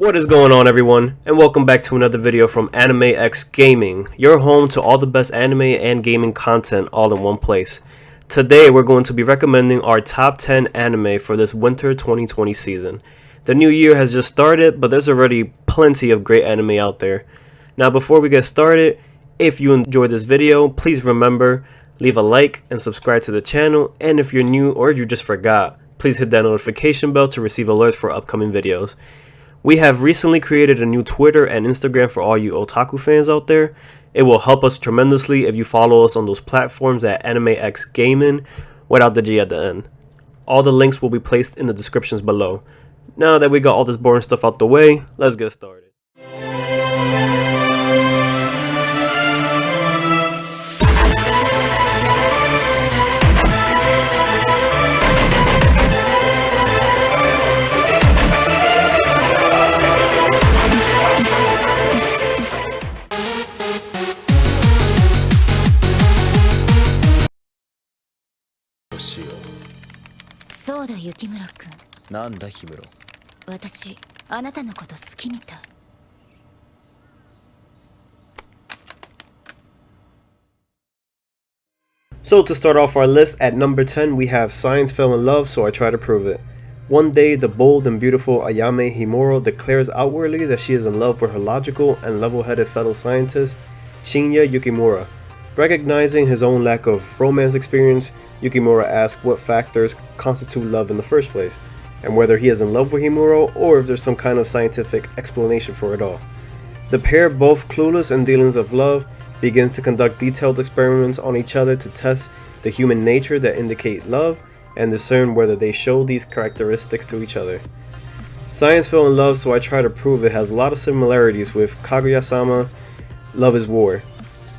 What is going on, everyone, and welcome back to another video from Anime X Gaming, your home to all the best anime and gaming content all in one place. Today we're going to be recommending our top 10 anime for this winter 2020 season. The new year has just started, but there's already plenty of great anime out there. Now before we get started, if you enjoyed this video, please remember, leave a like and subscribe to the channel, and if you're new or you just forgot, please hit that notification bell to receive alerts for upcoming videos. We have recently created a new Twitter and Instagram for all you otaku fans out there. It will help us tremendously if you follow us on those platforms at Anime X Gaming without the G at the end. All the links will be placed in the descriptions below. Now that we got all this boring stuff out the way, let's get started. So to start off our list, at number 10 we have Science Fell in Love, So I Try to Prove It. One day, the bold and beautiful Ayame Himuro declares outwardly that she is in love with her logical and level-headed fellow scientist, Shinya Yukimura. Recognizing his own lack of romance experience, Yukimura asks what factors constitute love in the first place, and whether he is in love with Himuro or if there's some kind of scientific explanation for it all. The pair, both clueless in dealings of love, begin to conduct detailed experiments on each other to test the human nature that indicate love and discern whether they show these characteristics to each other. Science Fell in Love, So I Try to Prove It has a lot of similarities with Kaguya-sama, Love is War.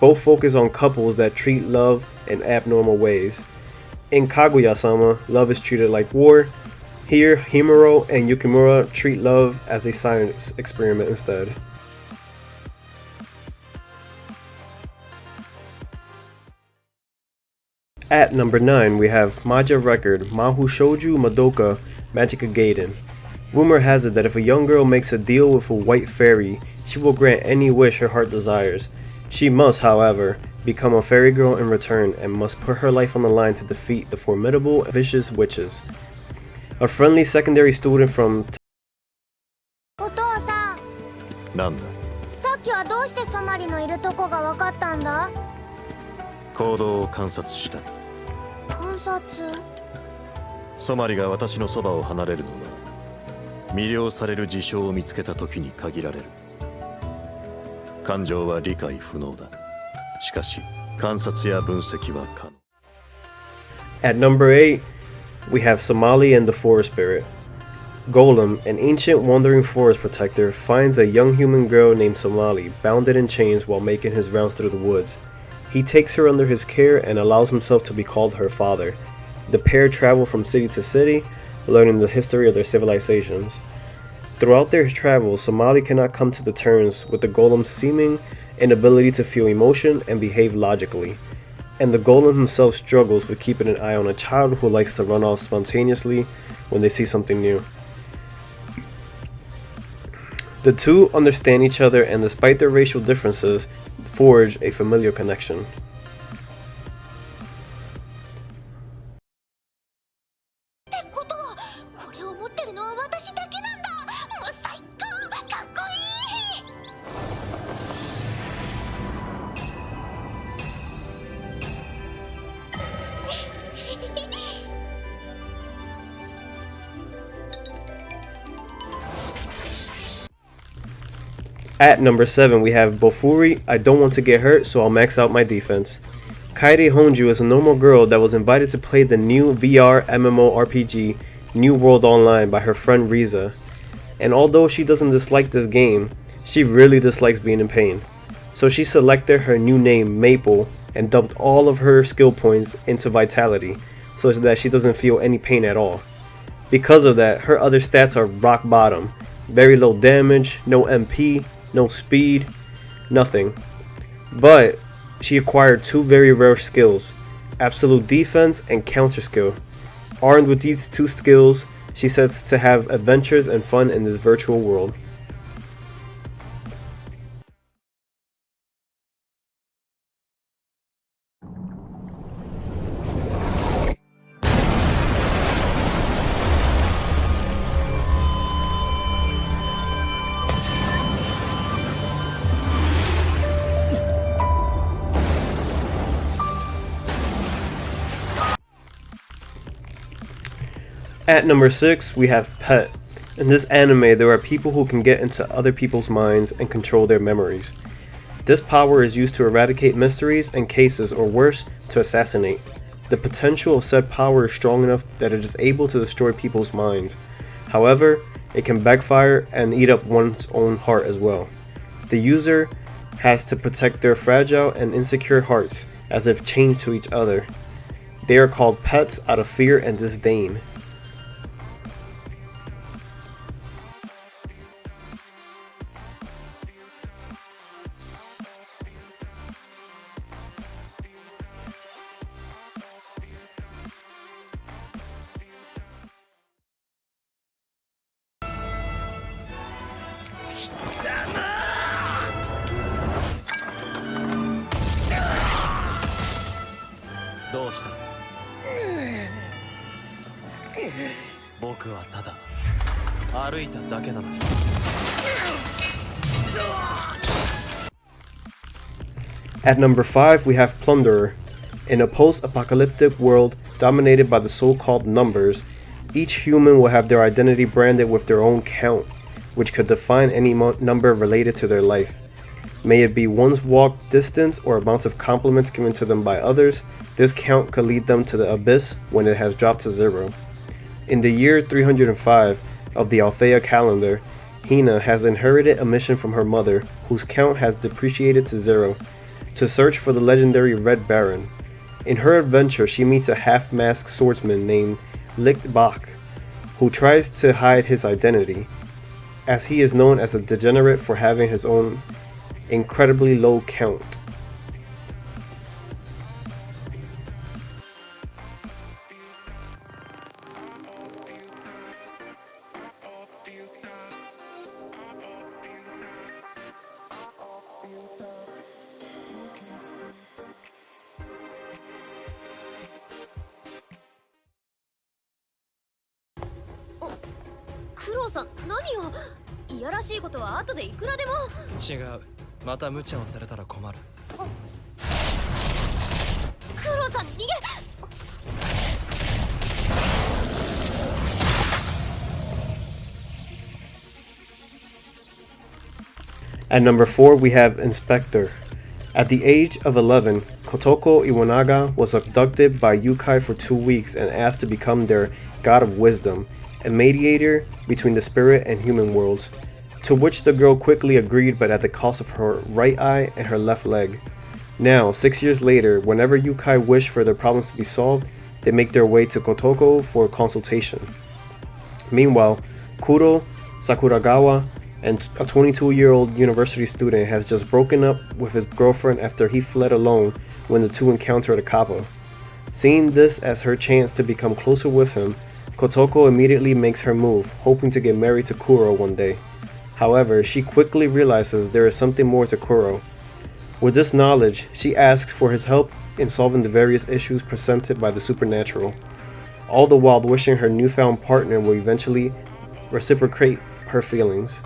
Both focus on couples that treat love in abnormal ways. In Kaguya-sama, love is treated like war. Here, Himuro and Yukimura treat love as a science experiment instead. At number 9, we have Maja Record, Mahu Shouju Madoka Magica Gaiden. Rumor has it that if a young girl makes a deal with a white fairy, she will grant any wish her heart desires. She must, however, become a fairy girl in return and must put her life on the line to defeat the formidable, vicious witches. A friendly secondary student from お父さん、なんだ。さっきはどうしてソマリのいるとこが分かったんだ？行動を観察した。観察？ソマリが私のそばを離れるのは魅了される事象を見つけた時に限られる。感情は理解不能だ。しかし観察や分析は可能。 At number 8, we have Somali and the Forest Spirit. Golem, an ancient wandering forest protector, finds a young human girl named Somali bounded in chains while making his rounds through the woods. He takes her under his care and allows himself to be called her father. The pair travel from city to city, learning the history of their civilizations. Throughout their travels, Somali cannot come to the terms with the golem's seeming inability to feel emotion and behave logically, and the golem himself struggles with keeping an eye on a child who likes to run off spontaneously when they see something new. The two understand each other and, despite their racial differences, forge a familial connection. ってことは、これを持ってるのは私だけなんだ。もう最高、かっこいい。At number 7, we have Bofuri, I Don't Want to Get Hurt, So I'll Max Out My Defense. Kaede Honju is a normal girl that was invited to play the new VR MMORPG New World Online by her friend Riza. And although she doesn't dislike this game, she really dislikes being in pain. So she selected her new name Maple and dumped all of her skill points into Vitality so that she doesn't feel any pain at all. Because of that, her other stats are rock bottom. Very low damage, no MP, no speed, nothing. But she acquired two very rare skills, Absolute Defense and Counter Skill. Armed with these two skills, she sets to have adventures and fun in this virtual world. At number 6, we have Pet. In this anime, there are people who can get into other people's minds and control their memories. This power is used to eradicate mysteries and cases, or worse, to assassinate. The potential of said power is strong enough that it is able to destroy people's minds. However, it can backfire and eat up one's own heart as well. The user has to protect their fragile and insecure hearts as if chained to each other. They are called pets out of fear and disdain. At number 5, we have Plunderer. In a post-apocalyptic world dominated by the so-called numbers, each human will have their identity branded with their own count, which could define any number related to their life. May it be one's walk distance or amounts of compliments given to them by others, this count could lead them to the abyss when it has dropped to 0. In the year 305 of the Althea calendar, Hina has inherited a mission from her mother, whose count has depreciated to 0, to search for the legendary Red Baron. In her adventure, she meets a half-masked swordsman named Licht Bach, who tries to hide his identity, as he is known as a degenerate for having his own incredibly low count. At number 4, we have Inspector. At the age of 11, Kotoko Iwanaga was abducted by Yukai for 2 weeks and asked to become their god of wisdom, a mediator between the spirit and human worlds, to which the girl quickly agreed, but at the cost of her right eye and her left leg. Now, 6 years later, whenever Yukai wish for their problems to be solved, they make their way to Kotoko for consultation. Meanwhile, Kuro Sakuragawa, and a 22-year-old university student, has just broken up with his girlfriend after he fled alone when the two encountered a kappa. Seeing this as her chance to become closer with him, Kotoko immediately makes her move, hoping to get married to Kuro one day. However, she quickly realizes there is something more to Kuro. With this knowledge, she asks for his help in solving the various issues presented by the supernatural, all the while wishing her newfound partner will eventually reciprocate her feelings.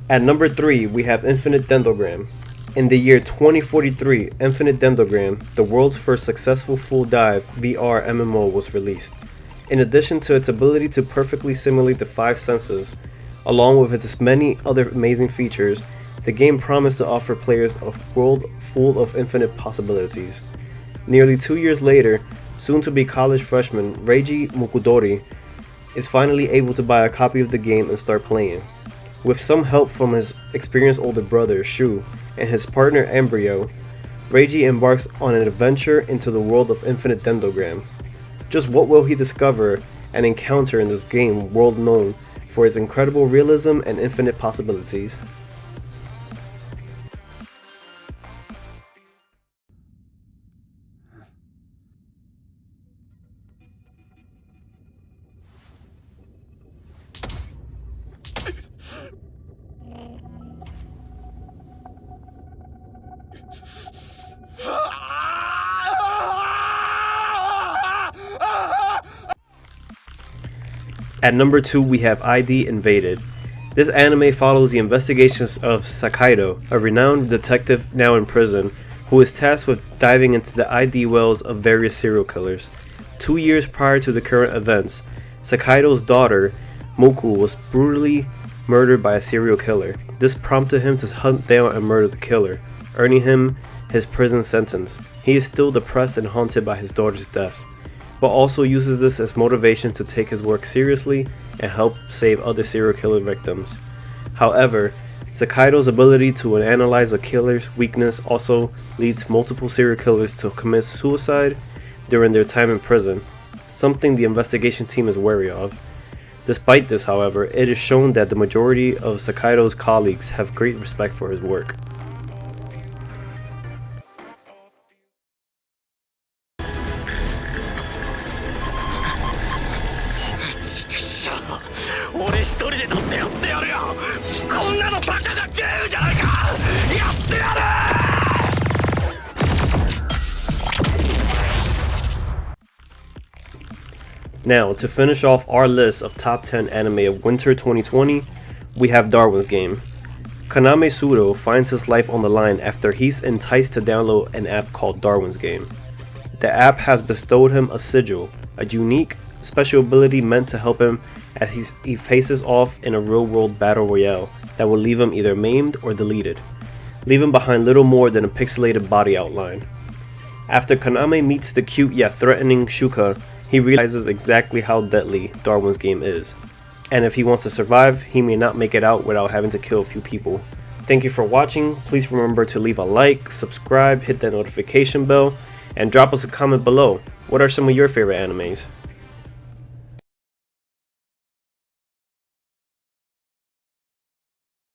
At number 3, we have Infinite Dendrogram. In the year 2043, Infinite Dendrogram, the world's first successful full dive VR MMO, was released. In addition to its ability to perfectly simulate the 5 senses, along with its many other amazing features, the game promised to offer players a world full of infinite possibilities. Nearly 2 years later, soon-to-be college freshman Reiji Mukudori is finally able to buy a copy of the game and start playing. With some help from his experienced older brother, Shu, and his partner, Embryo, Reiji embarks on an adventure into the world of Infinite Dendrogram. Just what will he discover and encounter in this game, world known for its incredible realism and infinite possibilities? At number 2 we have ID Invaded. This anime follows the investigations of Sakaido, a renowned detective now in prison, who is tasked with diving into the ID wells of various serial killers. 2 years prior to the current events, Sakaido's daughter, Moku, was brutally murdered by a serial killer. This prompted him to hunt down and murder the killer, earning him his prison sentence. He is still depressed and haunted by his daughter's death, but also uses this as motivation to take his work seriously and help save other serial killer victims. However, Sakaido's ability to analyze a killer's weakness also leads multiple serial killers to commit suicide during their time in prison, something the investigation team is wary of. Despite this, however, it is shown that the majority of Sakaido's colleagues have great respect for his work. Now, to finish off our list of top 10 anime of winter 2020, we have Darwin's Game. Kaname Sudo finds his life on the line after he's enticed to download an app called Darwin's Game. The app has bestowed him a sigil, a unique special ability meant to help him as he faces off in a real-world battle royale that will leave him either maimed or deleted, leaving behind little more than a pixelated body outline. After Kaname meets the cute yet threatening Shuka, he realizes exactly how deadly Darwin's Game is, and if he wants to survive, he may not make it out without having to kill a few people. Thank you for watching. Please remember to leave a like, subscribe, hit that notification bell, and drop us a comment below. What are some of your favorite animes?